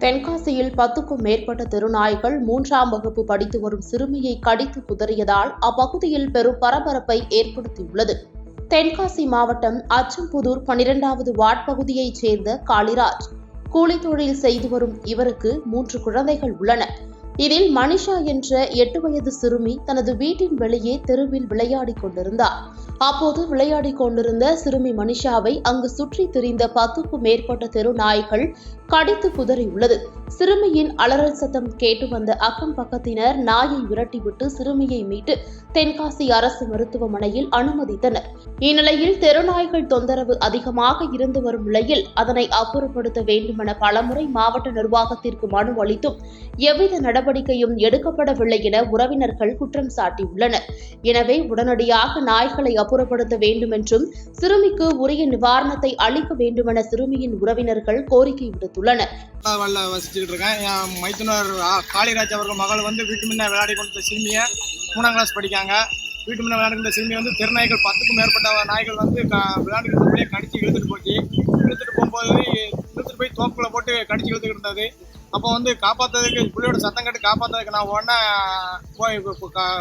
தென்காசியில் 10க்கும் மேற்பட்ட தெருநாய்கள் 3ஆம் வகுப்பு படித்து வரும் சிறுமியை கடித்து குதறியதால் அப்பகுதியில் பெரும் பரபரப்பை ஏற்படுத்தியுள்ளது. தென்காசி மாவட்டம் அச்சம்புதூர் 12வது வார்டு பகுதியைச் சேர்ந்த காளிராஜ் கூலி தொழில் செய்து வரும் இவருக்கு 3 குழந்தைகள் உள்ளன. இதில் மனிஷா என்ற 8 வயது சிறுமி தனது வீட்டின் வெளியே தெருவில் விளையாடிக் கொண்டிருந்தார். அப்போது விளையாடிக் கொண்டிருந்த சிறுமி மனிஷாவை அங்கு சுற்றித் திரிந்த 10க்கும் மேற்பட்ட தெரு நாய்கள் கடித்து குதறியுள்ளது. சிறுமியின் அலறல் சத்தம் கேட்டு வந்த அக்கம் பக்கத்தினர் நாயை விரட்டிவிட்டு சிறுமியை மீட்டு தென்காசி அரசு மருத்துவமனையில் அனுமதித்தனர். இந்நிலையில் தெருநாய்கள் தொந்தரவு அதிகமாக இருந்து வரும் நிலையில் அதனை அப்புறப்படுத்த வேண்டுமென பலமுறை மாவட்ட நிர்வாகத்திற்கு மனு அளித்தும் எவ்வித நடவடிக்கையும் எடுக்கப்படவில்லை என உறவினர்கள் குற்றம் சாட்டியுள்ளனர். எனவே உடனடியாக நாய்களை அப்புறப்படுத்த வேண்டும் என்றும் சிறுமிக்கு உரிய நிவாரணத்தை அளிக்க வேண்டுமென சிறுமியின் உறவினர்கள் கோரிக்கை விடுத்துள்ளனர். வசிச்சுட்டு இருக்கேன். என் மைத்துனர் காளிராஜ் அவர்கள் மகள் வீட்டு முன்ன விளையாடி கொண்ட சிறுமியை 3ஆம் கிளாஸ் படிக்காங்க. வீட்டு முன்ன விளையாடுகின்ற சிறுமியை தெருநாய்கள் 10க்கும் மேற்பட்ட நாய்கள் விளையாண்டுக்கிட்டே கடிச்சு இழுத்துட்டு போய் தோப்புக்குள்ள போட்டு கடிச்சு இழுத்துக்கிட்டு இருந்தது. அப்போ காப்பாற்றுறதுக்கு பிள்ளையோட சத்தம் கட்டு காப்பாற்றுறதுக்கு நான் உடனே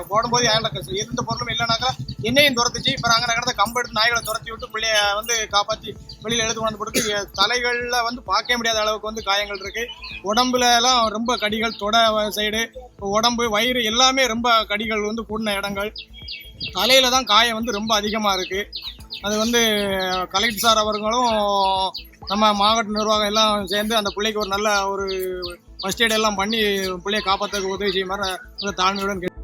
போடும்போது எந்த பொருளும் இல்லைனாக்கா என்னையும் துரத்துச்சு. இப்போ அங்கே நடந்த கம்பு எடுத்து நாய்களை துரத்தி விட்டு பிள்ளைய காப்பாற்றி வெளியில் எடுத்து கொண்டு போட்டு தலைகளில் பார்க்க முடியாத அளவுக்கு காயங்கள் இருக்கு. உடம்புல எல்லாம் ரொம்ப கடிகள், தொட சைடு, உடம்பு, வயிறு எல்லாமே ரொம்ப கடிகள் கூடின இடங்கள். தலையில தான் காயம் ரொம்ப அதிகமாக இருக்கு. அது கலெக்டர் சார் அவர்களும் நம்ம மாவட்ட நிர்வாகம் எல்லாம் சேர்ந்து அந்த பிள்ளைக்கு ஒரு நல்ல ஒரு ஃபர்ஸ்ட் எய்ட் எல்லாம் பண்ணி பிள்ளையை காப்பாற்றுறதுக்கு உதவி செய்யுமாறு தாழ்மையுடன் கேட்டு.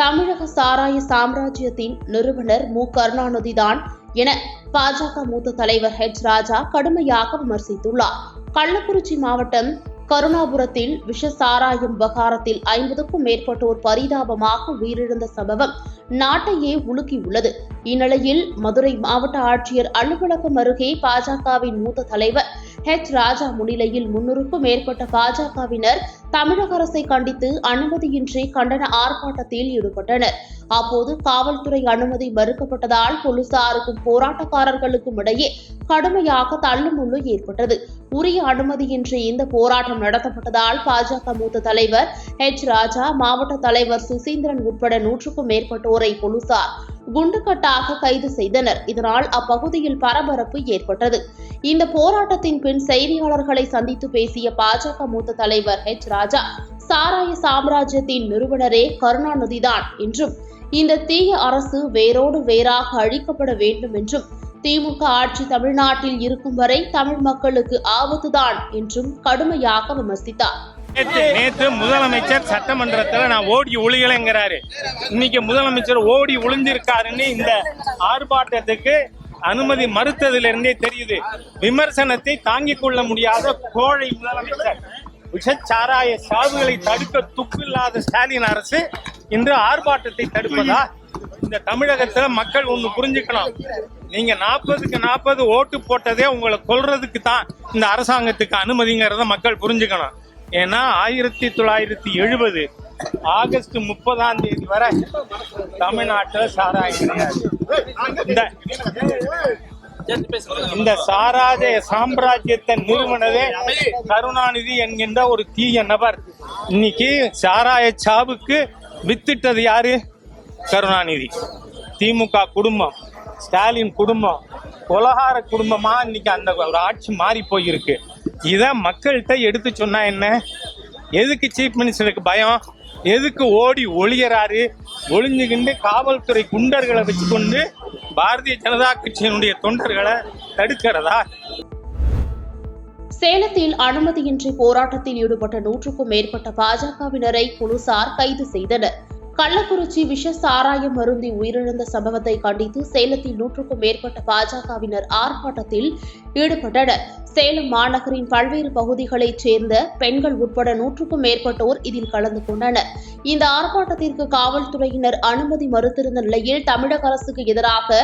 தமிழக சாராய சாம்ராஜ்யத்தின் நிறுவனர் மு. கருணாநிதி தான் என பாஜக மூத்த தலைவர் ஹெச். ராஜா கடுமையாக விமர்சித்துள்ளார். கள்ளக்குறிச்சி மாவட்டம் கருணாபுரத்தில் விஷ சாராயம் விவகாரத்தில் 50க்கும் மேற்பட்டோர் பரிதாபமாக உயிரிழந்த சம்பவம் நாட்டையே உலுக்கியுள்ளது. இந்நிலையில் மதுரை மாவட்ட ஆட்சியர் அலுவலகம் அருகே பாஜகவின் மூத்த தலைவர் ஹெச். ராஜா முன்னிலையில் 300க்கும் மேற்பட்ட பாஜகவினர் தமிழக அரசை கண்டித்து அனுமதியின்றி கண்டன ஆர்ப்பாட்டத்தில் ஈடுபட்டனர். அப்போது காவல்துறை அனுமதி மறுக்கப்பட்டதால் போலீசாருக்கும் போராட்டக்காரர்களுக்கும் இடையே கடுமையாக தள்ளுமுள்ளு ஏற்பட்டது. உரிய அனுமதியின்றி இந்த போராட்டம் நடத்தப்பட்டதால் பாஜக மூத்த தலைவர் ஹெச். ராஜா, மாவட்ட தலைவர் சுசீந்திரன் உட்பட 100க்கும் மேற்பட்டோரை போலீசார் குண்டுகட்டாக கைது செய்தனர். இதனால் அப்பகுதியில் பரபரப்பு ஏற்பட்டது. இந்த போராட்டத்தின் பின் செய்தியாளர்களை சந்தித்து பேசிய பாஜக மூத்த தலைவர் ஹெச். ராஜா, சாராய சாம்ராஜ்யத்தின் நிறுவனரே கருணாநிதிதான் என்றும் இந்த தீய அரசு வேரோடு வேறாக அழிக்கப்பட வேண்டும் என்றும் திமுக ஆட்சி தமிழ்நாட்டில் இருக்கும் வரை தமிழ் மக்களுக்கு ஆபத்துதான் என்றும் கடுமையாக விமர்சித்தார். நேற்று முதலமைச்சர் சட்டமன்றத்தில் நான் ஓடி ஒளிகளைங்கிறாரு. இன்னைக்கு முதலமைச்சர் ஓடி ஒளிஞ்சிருக்காருன்னு இந்த ஆர்ப்பாட்டத்துக்கு அனுமதி மறுத்ததிலிருந்தே தெரியுது. விமர்சனத்தை தாங்கிக் கொள்ள முடியாத கோழை முதலமைச்சர். விஷச்சாராய சாவுகளை தடுக்க துப்பில்லாத ஸ்டாலின் அரசு இன்று ஆர்ப்பாட்டத்தை தடுப்பதா? இந்த தமிழகத்துல மக்கள் ஒண்ணு புரிஞ்சுக்கணும். நீங்க 40க்கு 40 ஓட்டு போட்டதே உங்களை கொல்றதுக்கு தான் இந்த அரசாங்கத்துக்கு அனுமதிங்கிறத மக்கள் புரிஞ்சுக்கணும். ஏன்னா 1970 ஆகஸ்ட் 30ஆம் தேதி வரை தமிழ்நாட்டில் சாராயம் கிடையாது. இந்த சாராய சாம்ராஜ்யத்தை நிறுவனவே கருணாநிதி என்கின்ற ஒரு தீய நபர். இன்னைக்கு சாராய சாவுக்கு வித்திட்டது யாரு? கருணாநிதி. திமுக குடும்பம், ஸ்டாலின் குடும்பம், கொலகார குடும்பமா இன்னைக்கு அந்த ஒரு ஆட்சி மாறி போயிருக்கு. இத மக்கள்கிட்ட எடுத்து சொன்னா என்ன? எதுக்கு சீஃப் மினிஸ்டருக்கு பயம்? எதுக்கு ஓடி ஒளியறாரு? ஒளிஞ்சுகிண்டு காவல்துறை குண்டர்களை வச்சுக்கொண்டு பாரதிய ஜனதா கட்சியினுடைய தொண்டர்களை தடுக்கிறதா? சேலத்தில் அனுமதியின்றி போராட்டத்தில் ஈடுபட்ட 100க்கும் மேற்பட்ட பாஜகவினரை போலீசார் கைது செய்தனர். கள்ளக்குறிச்சி விஷ சாராயம் அருந்தி உயிரிழந்த சம்பவத்தை கண்டித்து சேலத்தில் 100க்கும் மேற்பட்ட பாஜகவினர் ஆர்ப்பாட்டத்தில் ஈடுபட்டனர். சேலம் மாநகரின் பல்வேறு பகுதிகளைச் சேர்ந்த பெண்கள் உட்பட 100க்கும் மேற்பட்டோர் இதில் கலந்து கொண்டனர். இந்த ஆர்ப்பாட்டத்திற்கு காவல்துறையினர் அனுமதி மறுத்திருந்த நிலையில் தமிழக அரசுக்கு எதிராக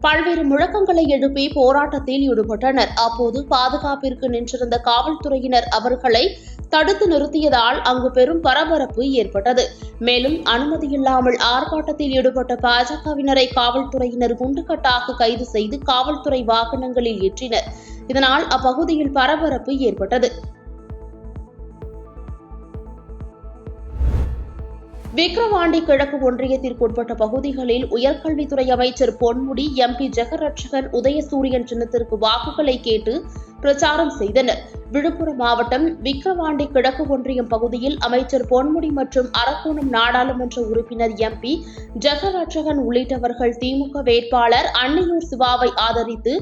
பல்வேறு முழக்கங்களை எழுப்பி போராட்டத்தில் ஈடுபட்டனர். அப்போது பாதுகாப்பிற்கு நின்றிருந்த காவல்துறையினர் அவர்களை தடுத்து நிறுத்தியதால் அங்கு பெரும் பரபரப்பு ஏற்பட்டது. மேலும் அனுமதியில்லாமல் ஆர்ப்பாட்டத்தில் ஈடுபட்ட பாஜகவினரை காவல்துறையினர் குண்டுகட்டாக கைது செய்து காவல்துறை வாகனங்களில் ஏற்றினர். இதனால் அப்பகுதியில் பரபரப்பு ஏற்பட்டது. விக்கிரவாண்டி கிழக்கு ஒன்றியத்திற்குட்பட்ட பகுதிகளில் உயர்கல்வித்துறை அமைச்சர் பொன்முடி, எம்பி ஜெகரட்சகன், உதயசூரியன் சின்னத்திற்கு வாக்குகளை கேட்டு பிரச்சாரம் செய்தனர். விழுப்புரம் மாவட்டம் விக்கிரவாண்டி கிழக்கு ஒன்றியம் பகுதியில் அமைச்சர் பொன்முடி மற்றும் அரக்கோணம் நாடாளுமன்ற உறுப்பினர் எம்பி ஜெகரட்சகன் உள்ளிட்டவர்கள் திமுக வேட்பாளர் அன்னியூர் சிவாவை ஆதரித்து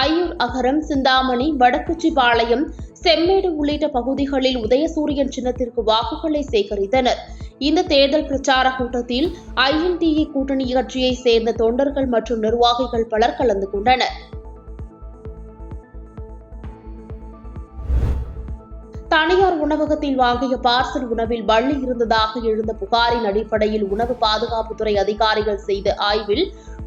ஐயூர் அகரம், சிந்தாமணி, வடக்குச்சிபாளையம், செம்மேடு உள்ளிட்ட பகுதிகளில் உதயசூரியன் சின்னத்திற்கு வாக்குகளை சேகரித்தனர். இந்த தேர்தல் பிரச்சார கூட்டத்தில் ஐஎன்டிஏ கூட்டணி கட்சியை சேர்ந்த தொண்டர்கள் மற்றும் நிர்வாகிகள் பலர் கலந்து கொண்டனர். தனியார் உணவகத்தில் வாங்கிய பார்சல் உணவில் பள்ளி இருந்ததாக எழுந்த புகாரின் அடிப்படையில் உணவு பாதுகாப்புத்துறை அதிகாரிகள் செய்த ஆய்வில்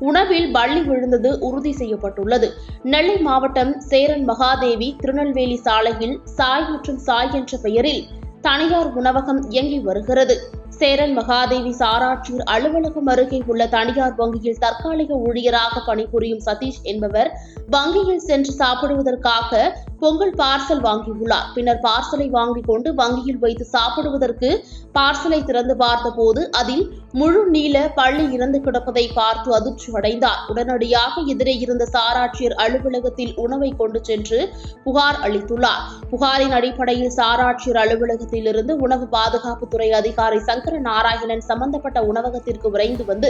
உணவில் பள்ளி விழுந்தது உறுதி செய்யப்பட்டுள்ளது. நெல்லை மாவட்டம் சேரன் மகாதேவி திருநெல்வேலி சாலையில் சாய் மற்றும் சாய் என்ற பெயரில் தனியார் உணவகம் இயங்கி வருகிறது. சேரன் மகாதேவி சாராட்சியர் அலுவலகம் அருகே உள்ள தனியார் வங்கியில் தற்காலிக ஊழியராக பணிபுரியும் சதீஷ் என்பவர் வங்கியில் சென்று சாப்பிடுவதற்காக பொங்கல் பார்சல் வாங்கியுள்ளார். பின்னர் பார்சலை வாங்கிக் கொண்டு வங்கியில் வைத்து சாப்பிடுவதற்கு பார்சலை திறந்து பார்த்தபோது அதில் முழு நீள பள்ளி இறந்து கிடப்பதை பார்த்து அதிர்ச்சி அடைந்தார். உடனடியாக எதிரே இருந்த சாராட்சியர் அலுவலகத்தில் உணவை கொண்டு சென்று புகார் அளித்துள்ளார். புகாரின் அடிப்படையில் சாராட்சியர் அலுவலகத்தில் இருந்து உணவு பாதுகாப்புத்துறை அதிகாரி சங்கர நாராயணன் சம்பந்தப்பட்ட உணவகத்திற்கு விரைந்து வந்து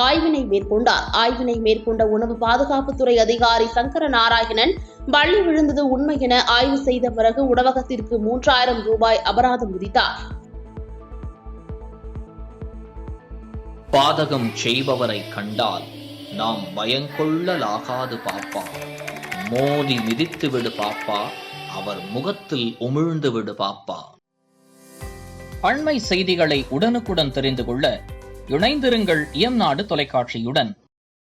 ஆய்வினை மேற்கொண்டார். ஆய்வினை மேற்கொண்ட உணவு பாதுகாப்புத்துறை அதிகாரி சங்கர நாராயணன் பள்ளி விழுந்தது உண்மை என ஆய்வு செய்த பிறகு உணவகத்திற்கு 3000 ரூபாய் அபராதம் விதித்தார். பாதகம் செய்பவரை கண்டால் நாம் பயங்கொள்ளலாகாது பாப்பா, மோதி மிதித்து விடு பாப்பா, அவர் முகத்தில் உமிழ்ந்து விடு பாப்பா. அண்மை செய்திகளை உடனுக்குடன் தெரிந்து கொள்ள இணைந்திருங்கள் இயம்நாடு தொலைக்காட்சியுடன்.